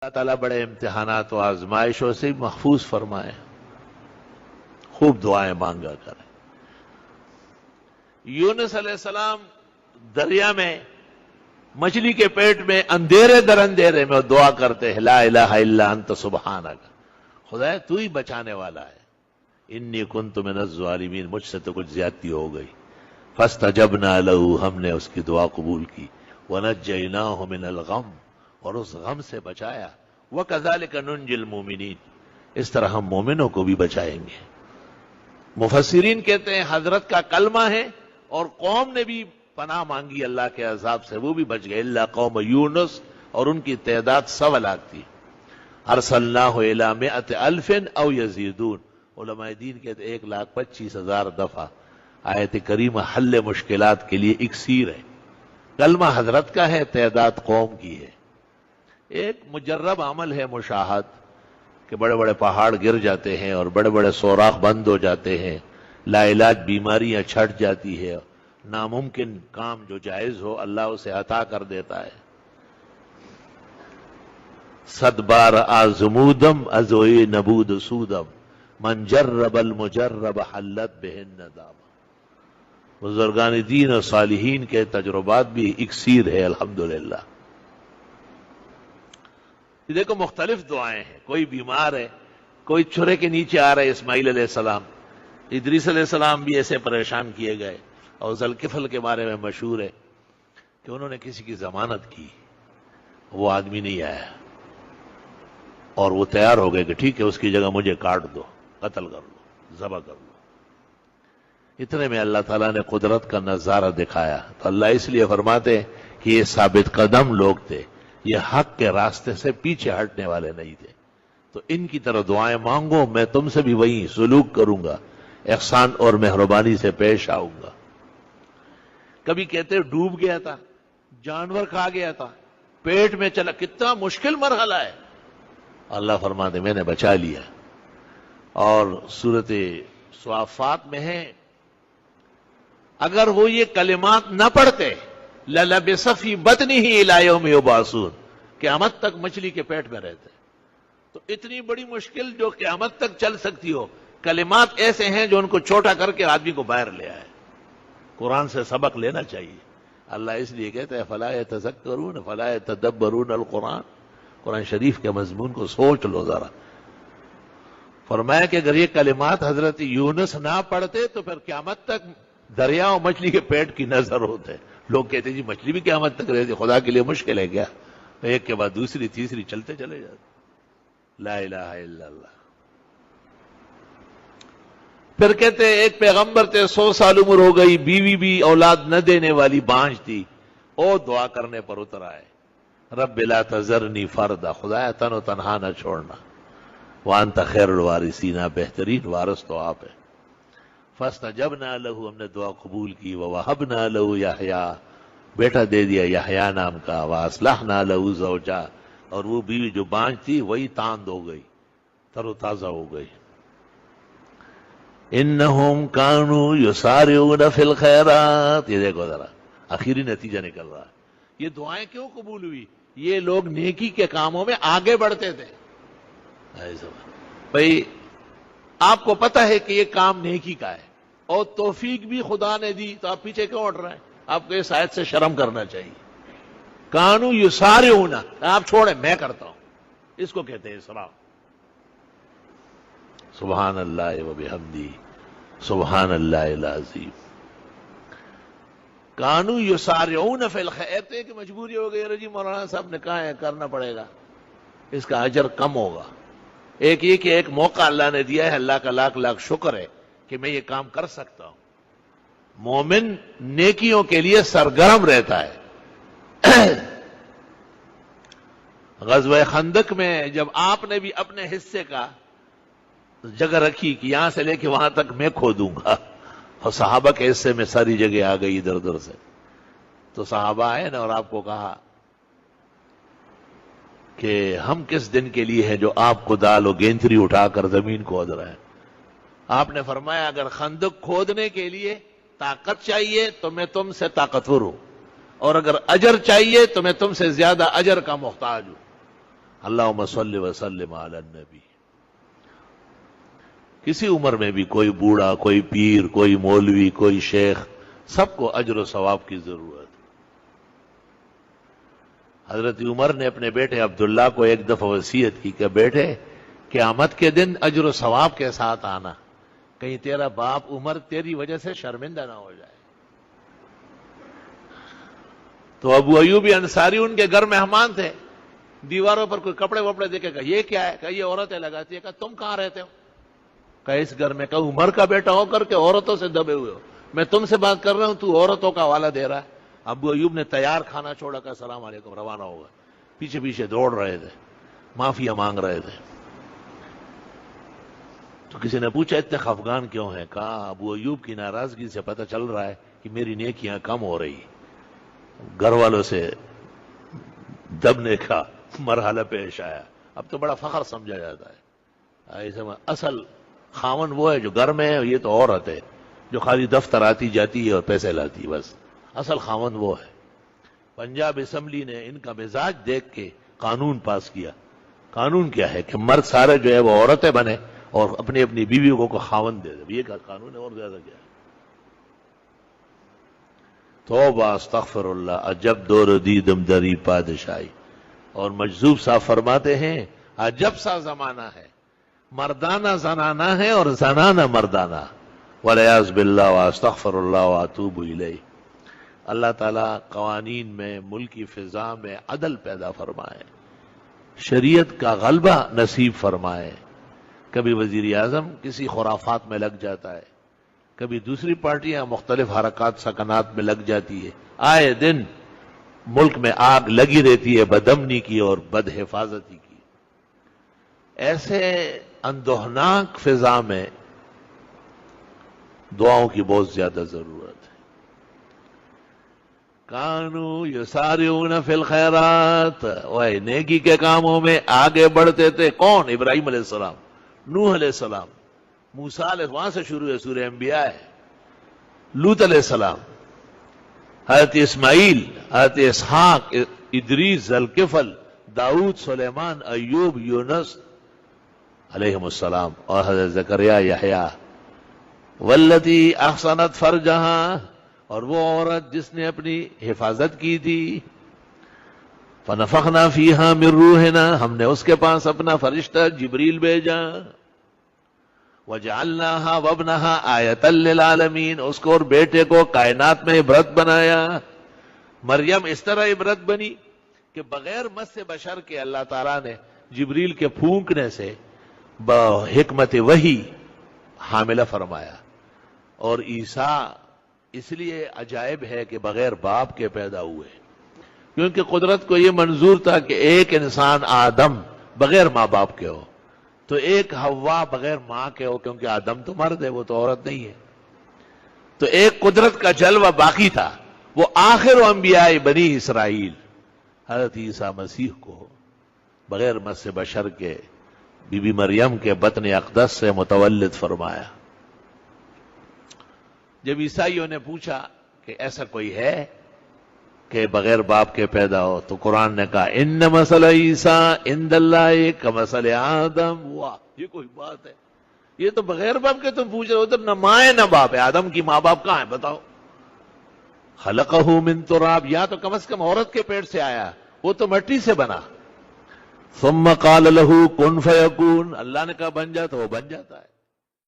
اللہ تعالیٰ بڑے امتحانات و آزمائشوں سے محفوظ فرمائے، خوب دعائیں مانگا کریں۔ یونس علیہ السلام دریا میں، مچھلی کے پیٹ میں، اندھیرے در اندھیرے میں دعا کرتے ہیں، لا الہ الا انت سبحانک، خدا تو ہی بچانے والا ہے، انی کنت من الظالمین، مجھ سے تو کچھ زیادتی ہو گئی۔ فاستجبنا له، ہم نے اس کی دعا قبول کی، ونجیناہ من الغم، اور اس غم سے بچایا، وَكَذَلِكَ نُنْجِي الْمُؤْمِنِينَ، اس طرح ہم مومنوں کو بھی بچائیں گے۔ مفسرین کہتے ہیں حضرت کا کلمہ ہے اور قوم نے بھی پناہ مانگی اللہ کے عذاب سے، وہ بھی بچ گئے، الا قوم یونس، اور ان کی تعداد 100 لاکھ تھی۔ ارسلناہ الی 100,000 او یزیدون، علماء دین کہتے ہیں 1,25,000 دفعہ۔ آیت کریمہ حل مشکلات کے لیے اکسیر ہے، کلمہ حضرت کا ہے، تعداد قوم کی ہے۔ ایک مجرب عمل ہے مشاہد، کہ بڑے بڑے پہاڑ گر جاتے ہیں اور بڑے بڑے سوراخ بند ہو جاتے ہیں، لا علاج بیماریاں چھٹ جاتی ہے، ناممکن کام جو جائز ہو اللہ اسے عطا کر دیتا ہے۔ 100 بار آزمودم ازوئی نبود سودم، من جرب المجرب حلت بہ الندامہ۔ بزرگان دین اور صالحین کے تجربات بھی اکسیر ہے الحمدللہ۔ دیکھو مختلف دعائیں ہیں، کوئی بیمار ہے، کوئی چھرے کے نیچے آ رہا ہے، اسماعیل علیہ السلام، ادریس علیہ السلام بھی ایسے پریشان کیے گئے، اور ذوالکفل کے بارے میں مشہور ہے کہ انہوں نے کسی کی ضمانت کی، وہ آدمی نہیں آیا، اور وہ تیار ہو گئے کہ ٹھیک ہے اس کی جگہ مجھے کاٹ دو، قتل کر لو، ذبح کر لو۔ اتنے میں اللہ تعالیٰ نے قدرت کا نظارہ دکھایا، تو اللہ اس لیے فرماتے ہیں کہ یہ ثابت قدم لوگ تھے، یہ حق کے راستے سے پیچھے ہٹنے والے نہیں تھے، تو ان کی طرح دعائیں مانگو، میں تم سے بھی وہی سلوک کروں گا، احسان اور مہربانی سے پیش آؤں گا۔ کبھی کہتے ڈوب گیا تھا، جانور کھا گیا تھا، پیٹ میں چلا، کتنا مشکل مرحلہ ہے، اللہ فرماتے میں نے بچا لیا۔ اور سورۃ صافات میں ہے، اگر وہ یہ کلمات نہ پڑھتے لَلَبِثَ فِي بَطْنِهِ إِلَىٰ يَوْمِ يُبْعَثُونَ، قیامت تک مچھلی کے پیٹ میں رہتے۔ تو اتنی بڑی مشکل جو قیامت تک چل سکتی ہو، کلمات ایسے ہیں جو ان کو چھوٹا کر کے آدمی کو باہر لے آئے۔ قرآن سے سبق لینا چاہیے، اللہ اس لیے کہتا ہے فَلَا يَتَذَكَّرُونَ فَلَا يَتَدَبَّرُونَ الْقُرْآنَ، قرآن شریف کے مضمون کو سوچ لو ذرا۔ فرمایا کہ اگر یہ کلمات حضرت یونس نہ پڑھتے تو پھر قیامت تک دریا و مچھلی کے پیٹ کی نظر ہوتے۔ لوگ کہتے ہیں جی مچھلی بھی قیامت تک رہتی، خدا کے لیے مشکل ہے کیا؟ ایک کے بعد دوسری تیسری چلتے چلے جاتے، لا الہ الا اللہ۔ پھر کہتے ہیں ایک پیغمبر تھے، 100 سال عمر ہو گئی، بیوی بھی اولاد نہ دینے والی بانجھ تھی، او دعا کرنے پر اتر آئے، رب لا تذرنی فردا، خدایا تن و تنہا نہ چھوڑنا، وانت خیر الوارثین، بہترین وارث تو آپ ہے۔ فاستجبنا له، ہم نے دعا قبول کی، ووہبنا له یحییٰ، بیٹا دے دیا یحییٰ نام کا، واصلحنا له زوجہ، اور وہ بیوی جو بانجھ تھی وہی تاند ہو گئی، تر و تازہ ہو گئی۔ انہم کانوا یسارعون فی الخیرات، یہ دیکھو ذرا آخری نتیجہ نکل رہا ہے، یہ دعائیں کیوں قبول ہوئی؟ یہ لوگ نیکی کے کاموں میں آگے بڑھتے تھے۔ بھئی آپ کو پتہ ہے کہ یہ کام نیکی کا ہے اور توفیق بھی خدا نے دی، تو آپ پیچھے کیوں ہٹ رہے ہیں؟ آپ کو اس آیت سے شرم کرنا چاہیے۔ کانوا یسارعون، آپ چھوڑیں میں کرتا ہوں، اس کو کہتے ہیں اسراء۔ سبحان اللہ وبحمدہ، سبحان اللہ العظیم۔ کانوا یسارعون فی الخیر، کہ مجبوری ہو گئی، جی مولانا صاحب نے کہا ہے کرنا پڑے گا، اس کا اجر کم ہوگا۔ ایک یہ کہ ایک موقع اللہ نے دیا ہے، اللہ کا لاکھ لاکھ شکر ہے کہ میں یہ کام کر سکتا ہوں۔ مومن نیکیوں کے لیے سرگرم رہتا ہے۔ غزوہ خندق میں جب آپ نے بھی اپنے حصے کا جگہ رکھی کہ یہاں سے لے کے وہاں تک میں کھودوں گا، اور صحابہ کے حصے میں ساری جگہ آ گئی ادھر ادھر سے، تو صحابہ آئے نا اور آپ کو کہا کہ ہم کس دن کے لیے ہیں جو آپ کو دال و گینتری اٹھا کر زمین کھود رہے ہیں؟ آپ نے فرمایا اگر خندق کھودنے کے لیے طاقت چاہیے تو میں تم سے طاقتور ہوں، اور اگر اجر چاہیے تو میں تم سے زیادہ اجر کا محتاج ہوں۔ اللہم صلی وسلم علی النبی. کسی عمر میں بھی کوئی بوڑھا، کوئی پیر، کوئی مولوی، کوئی شیخ، سب کو اجر و ثواب کی ضرورت ہے. حضرت عمر نے اپنے بیٹے عبداللہ کو ایک دفعہ وصیت کی کہ بیٹے قیامت کے دن اجر و ثواب کے ساتھ آنا، کہیں تیرا باپ عمر تیری وجہ سے شرمندہ نہ ہو جائے. تو ابو ایوب انصاری ان کے گھر مہمان تھے. دیواروں پر کوئی کپڑے وپڑے دیکھے گا، یہ کیا ہے؟ کہ یہ عورتیں لگاتی ہے. کہ تم کہاں رہتے ہو؟ کہ اس گھر میں. کہ عمر کا بیٹا ہو کر کے عورتوں سے دبے ہوئے ہو. میں تم سے بات کر رہا ہوں، تو عورتوں کا حوالہ دے رہا ہے. ابو ایوب نے تیار کھانا چھوڑا، کہ السلام علیکم، روانہ ہوگا. پیچھے پیچھے دوڑ رہے تھے، معافیا مانگ رہے تھے. تو کسی نے پوچھا اتنے خفگان کیوں ہیں؟ کہا ابو ایوب کی ناراضگی سے پتہ چل رہا ہے کہ میری نیکیاں کم ہو رہی، گھر والوں سے دبنے کا مرحلہ پیش آیا. اب تو بڑا فخر سمجھا جاتا ہے. ایسے میں اصل خاون وہ ہے جو گھر میں ہے، یہ تو عورت ہے جو خالی دفتر آتی جاتی ہے اور پیسے لاتی. بس اصل خاون وہ ہے. پنجاب اسمبلی نے ان کا مزاج دیکھ کے قانون پاس کیا. قانون کیا ہے کہ مرد سارے جو ہے وہ عورتیں بنے اور اپنی اپنی بیویوں کو خاون دے دے. یہ کا قانون ہے، اور زیادہ کیا ہے. توبہ استغفر اللہ، عجب دور دیدم دری پادشاہی. اور مجذوب صاحب فرماتے ہیں عجب سا زمانہ ہے، مردانہ زنانہ ہے اور زنانہ مردانہ. والعیاذ باللہ واستغفر اللہ واتوب الیہ. اللہ تعالیٰ قوانین میں، ملکی فضا میں عدل پیدا فرمائے، شریعت کا غلبہ نصیب فرمائے. کبھی وزیر اعظم کسی خرافات میں لگ جاتا ہے، کبھی دوسری پارٹیاں مختلف حرکات سکنات میں لگ جاتی ہے. آئے دن ملک میں آگ لگی رہتی ہے بدامنی کی اور بد حفاظتی کی. ایسے اندوہناک فضا میں دعاؤں کی بہت زیادہ ضرورت ہے. کانو یسارعون فی الخیرات، وہ نیکی کے کاموں میں آگے بڑھتے تھے. کون؟ ابراہیم علیہ السلام، نوح علیہ السلام، موسیٰ علیہ السلام، وہاں سے شروع ہے، سورہ انبیاء ہے. لوط علیہ السلام، حضرت اسماعیل، حضرت اسحاق، ادریس، ذوالکفل، داؤد، سلیمان، ایوب، یونس علیہم السلام، اور حضرت زکریا، یحییٰ. والتی احسنت فرجہا، اور وہ عورت جس نے اپنی حفاظت کی تھی. فنفخنا فیہا من روحنا، ہم نے اس کے پاس اپنا فرشتہ جبریل بھیجا. وجعلناہا وابنہا آیۃ للعالمین، اس کو اور بیٹے کو کائنات میں عبرت بنایا. مریم اس طرح عبرت بنی کہ بغیر مس بشر کے اللہ تعالیٰ نے جبریل کے پھونکنے سے بحکمت وحی حاملہ فرمایا. اور عیسیٰ اس لیے عجائب ہے کہ بغیر باپ کے پیدا ہوئے، کیونکہ قدرت کو یہ منظور تھا کہ ایک انسان آدم بغیر ماں باپ کے ہو، تو ایک حوا بغیر ماں کے ہو، کیونکہ آدم تو مرد ہے، وہ تو عورت نہیں ہے. تو ایک قدرت کا جلوہ باقی تھا. وہ آخر انبیاء بنی اسرائیل حضرت عیسیٰ مسیح کو بغیر مس بشر کے بی بی مریم کے بطن اقدس سے متولد فرمایا. جب عیسائیوں نے پوچھا کہ ایسا کوئی ہے کہ بغیر باپ کے پیدا ہو، تو قرآن نے کہا ان مثل عیسیٰ عند اللہ کمثل آدم. واہ، یہ کوئی بات ہے؟ یہ تو بغیر باپ کے تم پوچھ رہے ہو، ادھر نہ ماں ہے نہ باپ ہے. آدم کی ماں باپ کہاں ہے بتاؤ؟ خلقہ من تراب، یا تو کم از کم عورت کے پیٹ سے آیا، وہ تو مٹی سے بنا. ثم قال له کن فیکون، اللہ نے کہا بن جا تو وہ بن جاتا ہے.